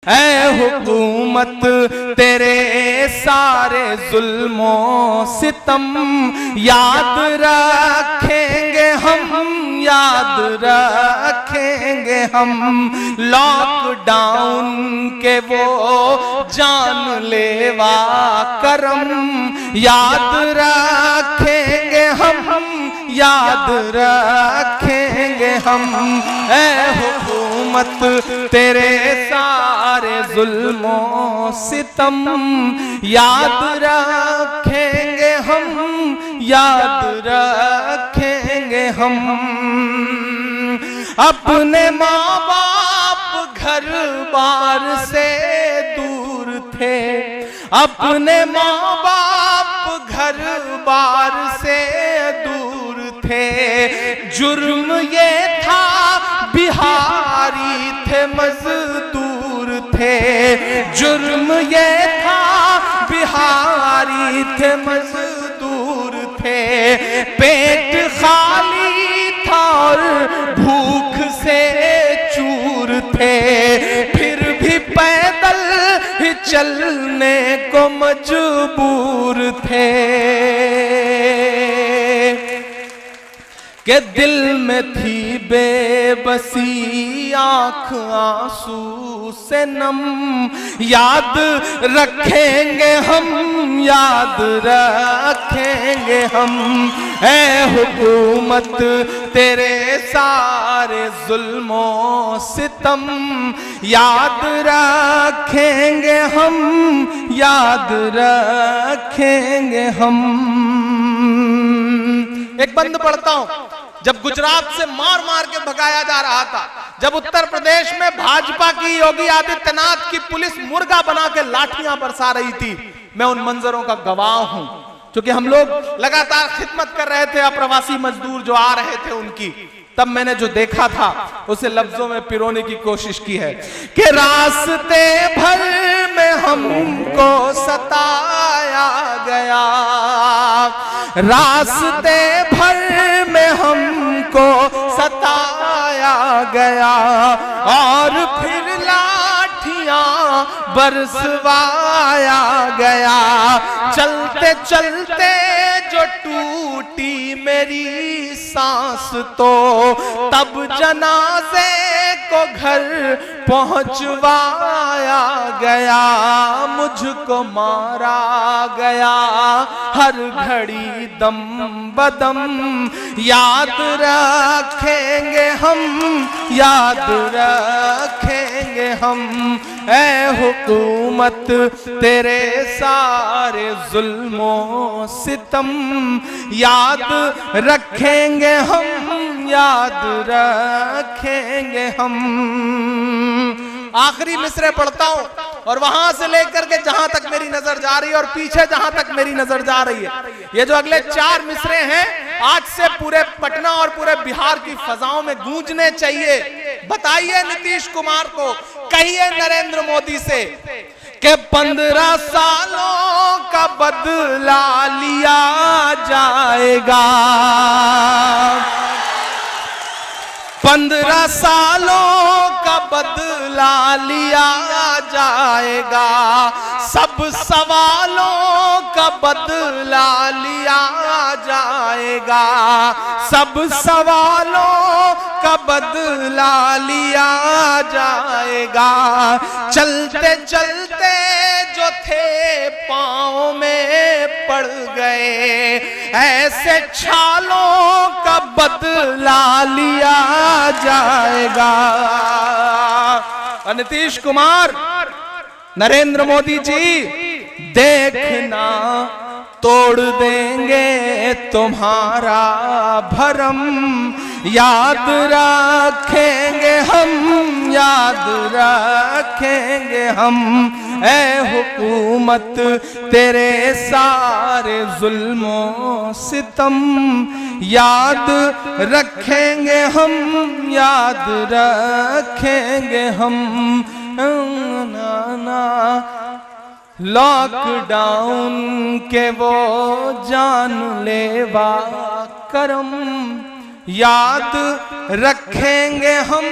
ऐ हुकूमत तेरे सारे जुल्मों सितम याद रखेंगे हम, याद रखेंगे हम। लॉकडाउन के वो जानलेवा करम याद रखेंगे हम, याद रखेंगे हम। ऐ हुकूमत तेरे सारे जुल्मों सितम याद रखेंगे हम, याद रखेंगे हम। अपने माँ बाप घर बार से दूर थे, अपने माँ बाप घर बार से दूर थे। जुर्म ये था बिहारी थे मजदूर थे, जुर्म ये था बिहारी थे मजदूर थे। पेट खाली था और भूख से चूर थे, फिर भी पैदल ही चलने को मजबूर थे। के दिल में थी बेबसी आँख आंसू से नम याद रखेंगे हम, याद रखेंगे हम। ऐ हुकूमत तेरे सारे जुल्मों सितम याद रखेंगे हम, याद रखेंगे हम। एक बंद पढ़ता हूं। जब गुजरात से मार मार के भगाया जा रहा था, जब उत्तर प्रदेश में भाजपा की योगी आदित्यनाथ की पुलिस मुर्गा बना के लाठियां बरसा रही थी, मैं उन मंजरों का गवाह हूं, क्योंकि हम लोग लगातार खिदमत कर रहे थे अप्रवासी मजदूर जो आ रहे थे उनकी। तब मैंने जो देखा था उसे लफ्जों में पिरोने की कोशिश की है कि रास्ते भर में हमको सताया गया, रास्ते भर में हमको सताया गया, और फिर लाठियां बरसवाया गया। चलते चलते जो टूटी मेरी सांस तो तब जनाजे को घर पहुंचवाया गया। मुझको मारा गया हर घड़ी दम बदम याद रखेंगे हम, याद रखेंगे हम। ऐ हुकूमत तेरे सारे जुल्मों सितम याद रखेंगे हम, याद रखेंगे हम। आखिरी मिसरे पढ़ता हूं और वहां से लेकर के जहां तक मेरी नजर जा रही है और पीछे जहां तक मेरी नजर जा रही है, ये जो अगले 4 मिसरे हैं आज से पूरे पटना और पूरे बिहार की फजाओं में गूंजने चाहिए। बताइए नीतीश कुमार को, कहिए नरेंद्र मोदी से कि 15 सालों का बदला लिया जाएगा, 15 सालों का बदला लिया जाएगा। सब सवालों का बदला लिया जाएगा, सब सवालों का बदला लिया जाएगा। चलते चलते जो थे पाँव में पड़ गए, ऐसे छालों का बदला लिया जाएगा। नीतीश कुमार, नरेंद्र मोदी जी, देखना तोड़ देंगे तुम्हारा भरम, याद रखेंगे हम, याद रखेंगे हम। ऐ हुकूमत तेरे सारे जुल्मों सितम याद रखेंगे हम, याद रखेंगे हम। लॉकडाउन के वो जानलेवा करम याद रखेंगे हम,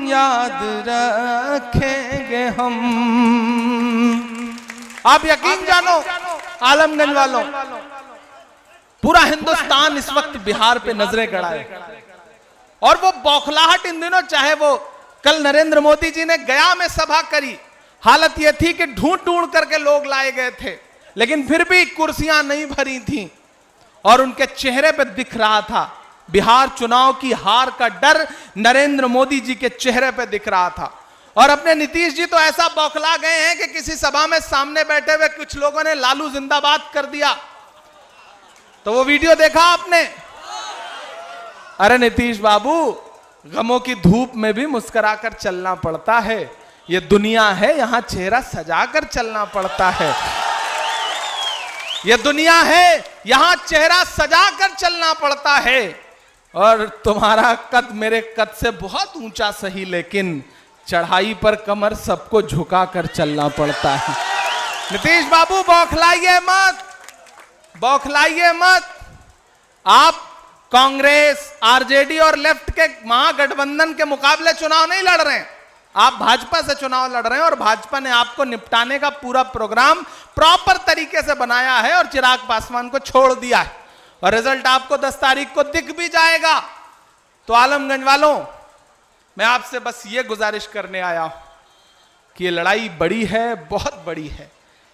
याद रखेंगे हम। आप यकीन जानो आलमगंज वालों, पूरा हिंदुस्तान इस वक्त बिहार पे नजरें गड़ाए, और वो बौखलाहट इन दिनों, चाहे वो कल नरेंद्र मोदी जी ने गया में सभा करी, हालत ये थी कि ढूंढ ढूंढ करके लोग लाए गए थे, लेकिन फिर भी कुर्सियां नहीं भरी थीं, और उनके चेहरे पे दिख रहा था बिहार चुनाव की हार का डर, नरेंद्र मोदी जी के चेहरे पे दिख रहा था। और अपने नीतीश जी तो ऐसा बौखला गए हैं कि किसी सभा में सामने बैठे हुए कुछ लोगों ने लालू जिंदाबाद कर दिया, तो वो वीडियो देखा आपने? अरे नीतीश बाबू, गमों की धूप में भी मुस्कुराकर चलना पड़ता है, ये दुनिया है, यहां चेहरा सजाकर चलना पड़ता है। ये दुनिया है, यहां चेहरा सजाकर चलना पड़ता है। और तुम्हारा कद मेरे कद से बहुत ऊंचा सही, लेकिन चढ़ाई पर कमर सबको झुका कर चलना पड़ता है। नीतीश बाबू बौखलाइए मत, बौखलाइए मत। आप कांग्रेस, आरजेडी और लेफ्ट के महागठबंधन के मुकाबले चुनाव नहीं लड़ रहे हैं, आप भाजपा से चुनाव लड़ रहे हैं, और भाजपा ने आपको निपटाने का पूरा प्रोग्राम प्रॉपर तरीके से बनाया है और चिराग पासवान को छोड़ दिया है, और रिजल्ट आपको 10 तारीख को दिख भी जाएगा। तो आलमगंज वालों, मैं आपसे बस ये गुजारिश करने आया हूं कि ये लड़ाई बड़ी है, बहुत बड़ी है।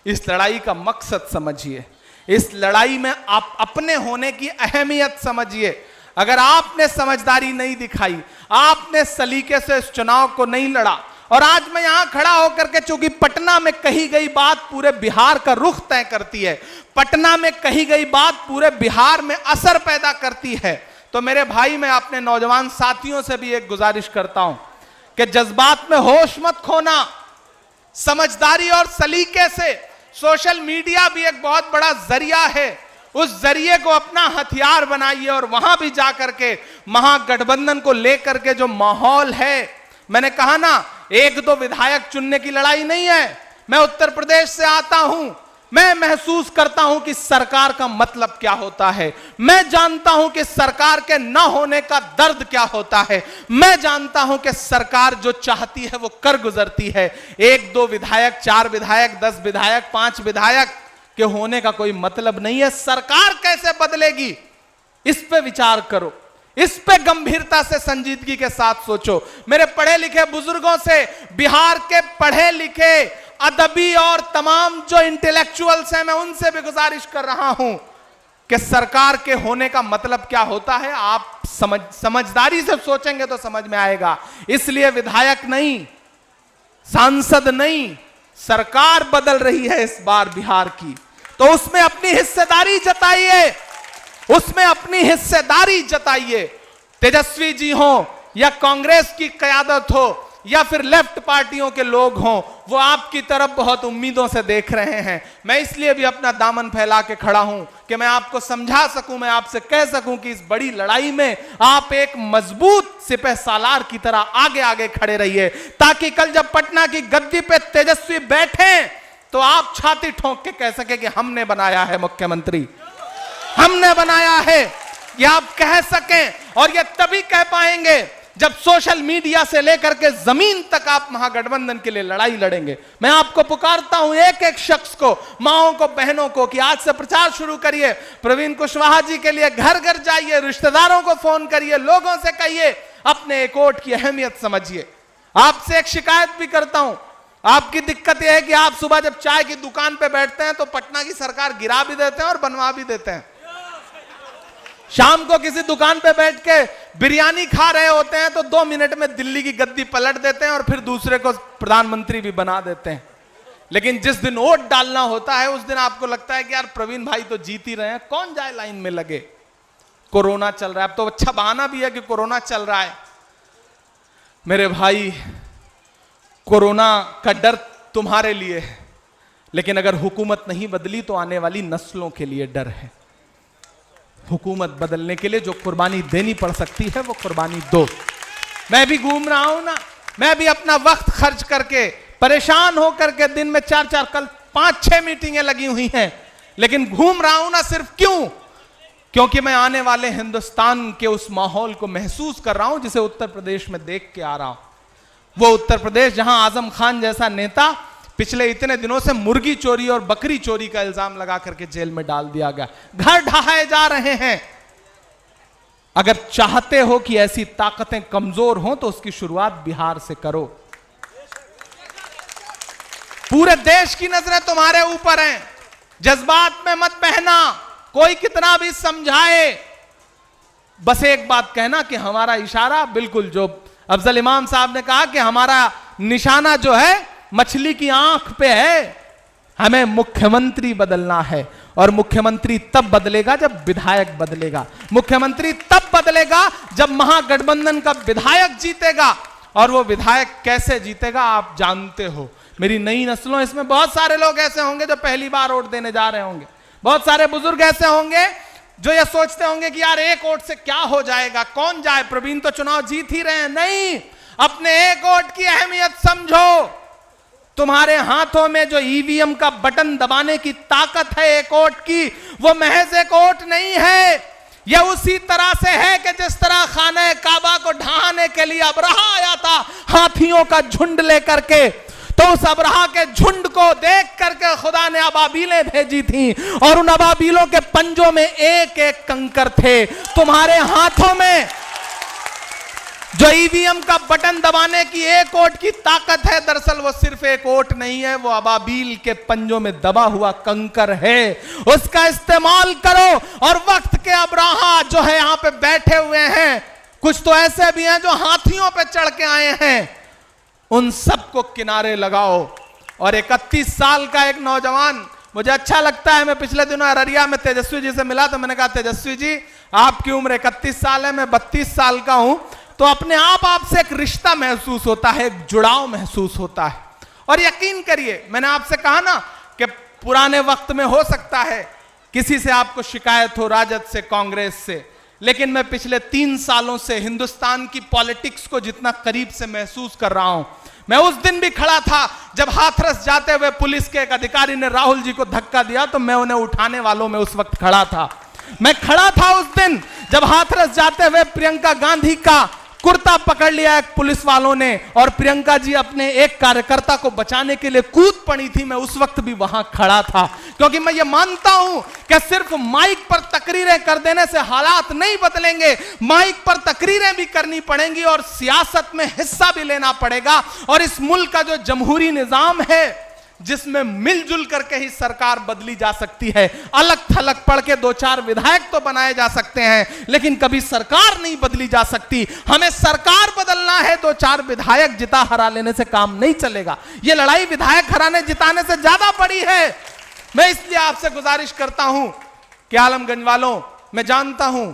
इस लड़ाई का मकसद समझिए, इस लड़ाई में आप अपने होने की अहमियत समझिए। अगर आपने समझदारी नहीं दिखाई, आपने सलीके से इस चुनाव को नहीं लड़ा, और आज मैं यहां खड़ा होकर के, चूंकि पटना में कही गई बात पूरे बिहार का रुख तय करती है, पटना में कही गई बात पूरे बिहार में असर पैदा करती है, तो मेरे भाई, मैं अपने नौजवान साथियों से भी एक गुजारिश करता हूं कि जज्बात में होश मत खोना, समझदारी और सलीके से। सोशल मीडिया भी एक बहुत बड़ा जरिया है, उस जरिए को अपना हथियार बनाइए, और वहां भी जाकर के महागठबंधन को लेकर के जो माहौल है, मैंने कहा ना, 1-2 विधायक चुनने की लड़ाई नहीं है। मैं उत्तर प्रदेश से आता हूं, मैं महसूस करता हूं कि सरकार का मतलब क्या होता है, मैं जानता हूं कि सरकार के न होने का दर्द क्या होता है, मैं जानता हूं कि सरकार जो चाहती है वो कर गुजरती है। 1-2 विधायक, 4 विधायक, 10 विधायक, 5 विधायक के होने का कोई मतलब नहीं है। सरकार कैसे बदलेगी, इस पे विचार करो, इस पे गंभीरता से, संजीदगी के साथ सोचो। मेरे पढ़े लिखे बुजुर्गों से, बिहार के पढ़े लिखे अदबी और तमाम जो इंटेलेक्चुअल्स हैं, मैं उनसे भी गुजारिश कर रहा हूं कि सरकार के होने का मतलब क्या होता है आप समझदारी से सोचेंगे तो समझ में आएगा। इसलिए विधायक नहीं, सांसद नहीं, सरकार बदल रही है इस बार बिहार की, तो उसमें अपनी हिस्सेदारी जताइए, उसमें अपनी हिस्सेदारी जताइए। तेजस्वी जी हो या कांग्रेस की क़यादत हो या फिर लेफ्ट पार्टियों के लोग हों, वो आपकी तरफ बहुत उम्मीदों से देख रहे हैं। मैं इसलिए भी अपना दामन फैला के खड़ा हूं कि मैं आपको समझा सकूं, मैं आपसे कह सकूं कि इस बड़ी लड़ाई में आप एक मजबूत सिपह सालार की तरह आगे आगे खड़े रहिए, ताकि कल जब पटना की गद्दी पे तेजस्वी बैठे तो आप छाती ठोंक के कह सके कि हमने बनाया है मुख्यमंत्री, हमने बनाया है, ये आप कह सकें। और ये तभी कह पाएंगे जब सोशल मीडिया से लेकर के जमीन तक आप महागठबंधन के लिए लड़ाई लड़ेंगे। मैं आपको पुकारता हूं, एक एक शख्स को, माओं को, बहनों को, कि आज से प्रचार शुरू करिए। प्रवीण कुशवाहा जी के लिए घर घर जाइए, रिश्तेदारों को फोन करिए, लोगों से कहिए, अपने एक वोट की अहमियत समझिए। आपसे एक शिकायत भी करता हूं, आपकी दिक्कत यह है कि आप सुबह जब चाय की दुकान पे बैठते हैं तो पटना की सरकार गिरा भी देते हैं और बनवा भी देते हैं। शाम को किसी दुकान पे बैठ के बिरयानी खा रहे होते हैं तो 2 मिनट में दिल्ली की गद्दी पलट देते हैं और फिर दूसरे को प्रधानमंत्री भी बना देते हैं। लेकिन जिस दिन वोट डालना होता है उस दिन आपको लगता है कि यार प्रवीण भाई तो जीत ही रहे हैं, कौन जाए लाइन में लगे। कोरोना चल रहा है, अब तो अच्छा बहाना भी है कि कोरोना चल रहा है। मेरे भाई, कोरोना का डर तुम्हारे लिए है, लेकिन अगर हुकूमत नहीं बदली तो आने वाली नस्लों के लिए डर है। हुकूमत बदलने के लिए जो कुर्बानी देनी पड़ सकती है वो कुर्बानी दो। मैं भी घूम रहा हूं ना, मैं भी अपना वक्त खर्च करके परेशान होकर के दिन में 4-4, कल 5-6 मीटिंगें लगी हुई हैं, लेकिन घूम रहा हूं ना सिर्फ क्यों? क्योंकि मैं आने वाले हिंदुस्तान के उस माहौल को महसूस कर रहा हूं जिसे उत्तर प्रदेश में देख के आ रहा हूं। वो उत्तर प्रदेश जहां आजम खान जैसा नेता पिछले इतने दिनों से मुर्गी चोरी और बकरी चोरी का इल्जाम लगा करके जेल में डाल दिया गया, घर ढहाए जा रहे हैं। अगर चाहते हो कि ऐसी ताकतें कमजोर हों तो उसकी शुरुआत बिहार से करो। पूरे देश की नजरें तुम्हारे ऊपर हैं, जज्बात में मत बहना, कोई कितना भी समझाए। बस एक बात कहना कि हमारा इशारा बिल्कुल, जो अफजल इमाम साहब ने कहा कि हमारा निशाना जो है मछली की आंख पे है, हमें मुख्यमंत्री बदलना है। और मुख्यमंत्री तब बदलेगा जब विधायक बदलेगा, मुख्यमंत्री तब बदलेगा जब महागठबंधन का विधायक जीतेगा। और वो विधायक कैसे जीतेगा आप जानते हो। मेरी नई नस्लों, इसमें बहुत सारे लोग ऐसे होंगे जो पहली बार वोट देने जा रहे होंगे, बहुत सारे बुजुर्ग ऐसे होंगे जो ये सोचते होंगे कि यार एक वोट से क्या हो जाएगा, कौन जाए, प्रवीण तो चुनाव जीत ही रहे हैं। नहीं, अपने एक वोट की अहमियत समझो। तुम्हारे हाथों में जो ईवीएम का बटन दबाने की ताकत है एक वोट की, वो महज एक वोट नहीं है। यह उसी तरह से है कि जिस तरह खाने काबा को ढहाने के लिए अबरहा आया था हाथियों का झुंड लेकर के, तो उस अबरहा के झुंड को देख करके खुदा ने अबाबीलें भेजी थी और उन अबाबीलों के पंजों में एक एक कंकर थे। तुम्हारे हाथों में जो ईवीएम का बटन दबाने की एक वोट की ताकत है, दरअसल वो सिर्फ एक वोट नहीं है, वो अबाबील के पंजों में दबा हुआ कंकर है। उसका इस्तेमाल करो। और वक्त के अबराहा जो है यहां पे बैठे हुए हैं, कुछ तो ऐसे भी हैं जो हाथियों पे चढ़ के आए हैं, उन सबको किनारे लगाओ। और 31 साल का एक नौजवान, मुझे अच्छा लगता है, मैं पिछले दिनों अररिया में तेजस्वी जी से मिला तो मैंने कहा तेजस्वी जी आपकी उम्र 31 साल है, मैं 32 साल का हूं, तो अपने आप आपसे एक रिश्ता महसूस होता है, एक जुड़ाव महसूस होता है। और यकीन करिए, मैंने आपसे कहा ना कि पुराने वक्त में हो सकता है किसी से आपको शिकायत हो, राजद से, कांग्रेस से, लेकिन मैं पिछले 3 सालों से हिंदुस्तान की पॉलिटिक्स को जितना करीब से महसूस कर रहा हूं। मैं उस दिन भी खड़ा था जब हाथरस जाते हुए पुलिस के एक अधिकारी ने राहुल जी को धक्का दिया, तो मैं उन्हें उठाने वालों में उस वक्त खड़ा था। मैं खड़ा था उस दिन जब हाथरस जाते हुए प्रियंका गांधी का कुर्ता पकड़ लिया एक पुलिस वालों ने और प्रियंका जी अपने एक कार्यकर्ता को बचाने के लिए कूद पड़ी थी। मैं उस वक्त भी वहां खड़ा था, क्योंकि मैं ये मानता हूं कि सिर्फ माइक पर तकरीरें कर देने से हालात नहीं बदलेंगे, माइक पर तकरीरें भी करनी पड़ेंगी और सियासत में हिस्सा भी लेना पड़ेगा। और इस मुल्क का जो जमहूरी निजाम है, जिसमें मिलजुल करके ही सरकार बदली जा सकती है, अलग थलग पढ़ के 2-4 विधायक तो बनाए जा सकते हैं, लेकिन कभी सरकार नहीं बदली जा सकती। हमें सरकार बदलना है, 2-4 विधायक जिता हरा लेने से काम नहीं चलेगा। यह लड़ाई विधायक हराने जिताने से ज्यादा बड़ी है। मैं इसलिए आपसे गुजारिश करता हूं कि आलमगंज वालों, मैं जानता हूं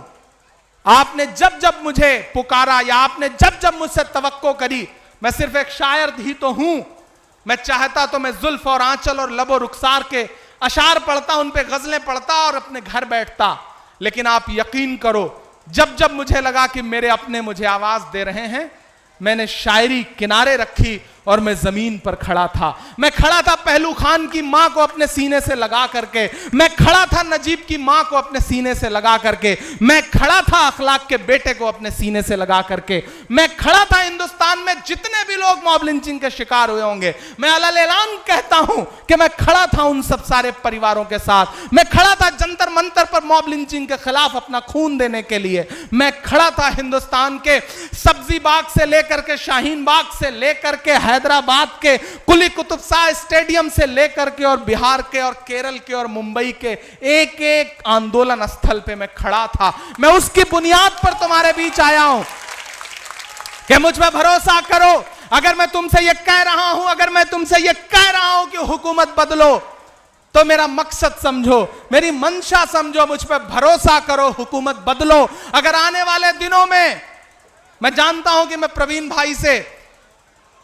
आपने जब जब मुझे पुकारा या आपने जब जब मुझसे तवक्को करी, मैं सिर्फ एक शायर ही तो हूं। मैं चाहता तो मैं जुल्फ और आंचल और लबो रुखसार के अशार पढ़ता, उन पे गजलें पढ़ता और अपने घर बैठता, लेकिन आप यकीन करो, जब जब मुझे लगा कि मेरे अपने मुझे आवाज दे रहे हैं, मैंने शायरी किनारे रखी और मैं जमीन पर खड़ा था। मैं खड़ा था पहलू खान की मां को अपने सीने से लगा करके, मैं खड़ा था नजीब की मां को अपने सीने से लगा करके, मैं खड़ा था अखलाक के बेटे को अपने सीने से लगा करके, मैं खड़ा था हिंदुस्तान में जितने भी लोग मॉब लिंचिंग के शिकार हुए होंगे, मैं अलल ऐलान कहता हूं कि मैं खड़ा था उन सब सारे परिवारों के साथ। मैं खड़ा था जंतर मंतर पर मॉब लिंचिंग के खिलाफ अपना खून देने के लिए। मैं खड़ा था हिंदुस्तान के सब्जी बाग से लेकर के शाहीन बाग से लेकर के हैदराबाद के कुली कुतुब शाह स्टेडियम से लेकर के और बिहार के और केरल के और मुंबई के एक एक आंदोलन स्थल पे मैं खड़ा था। मैं उसकी बुनियाद पर तुम्हारे बीच आया हूं कि मुझ पर भरोसा करो। अगर मैं तुमसे यह कह रहा हूं, अगर मैं तुमसे यह कह रहा हूं कि हुकूमत बदलो, तो मेरा मकसद समझो, मेरी मंशा समझो, मुझ पर भरोसा करो, हुकूमत बदलो। अगर आने वाले दिनों में, मैं जानता हूं कि मैं प्रवीण भाई से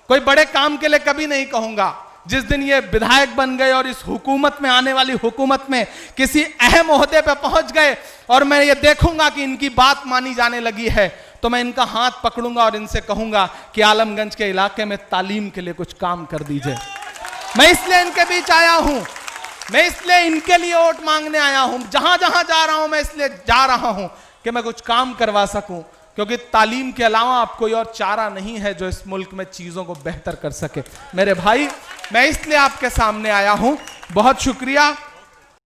कोई बड़े काम के लिए कभी नहीं कहूंगा, जिस दिन ये विधायक बन गए और इस हुकूमत में, आने वाली हुकूमत में किसी अहम ओहदे पे पहुंच गए और मैं ये देखूंगा कि इनकी बात मानी जाने लगी है, तो मैं इनका हाथ पकड़ूंगा और इनसे कहूंगा कि आलमगंज के इलाके में तालीम के लिए कुछ काम कर दीजिए। मैं इसलिए इनके बीच आया हूं, मैं इसलिए इनके लिए वोट मांगने आया हूं। जहां जहां जा रहा हूं मैं इसलिए जा रहा हूं कि मैं कुछ काम करवा सकूं, क्योंकि तालीम के अलावा अब कोई और चारा नहीं है जो इस मुल्क में चीजों को बेहतर कर सके। मेरे भाई, मैं इसलिए आपके सामने आया हूं। बहुत शुक्रिया।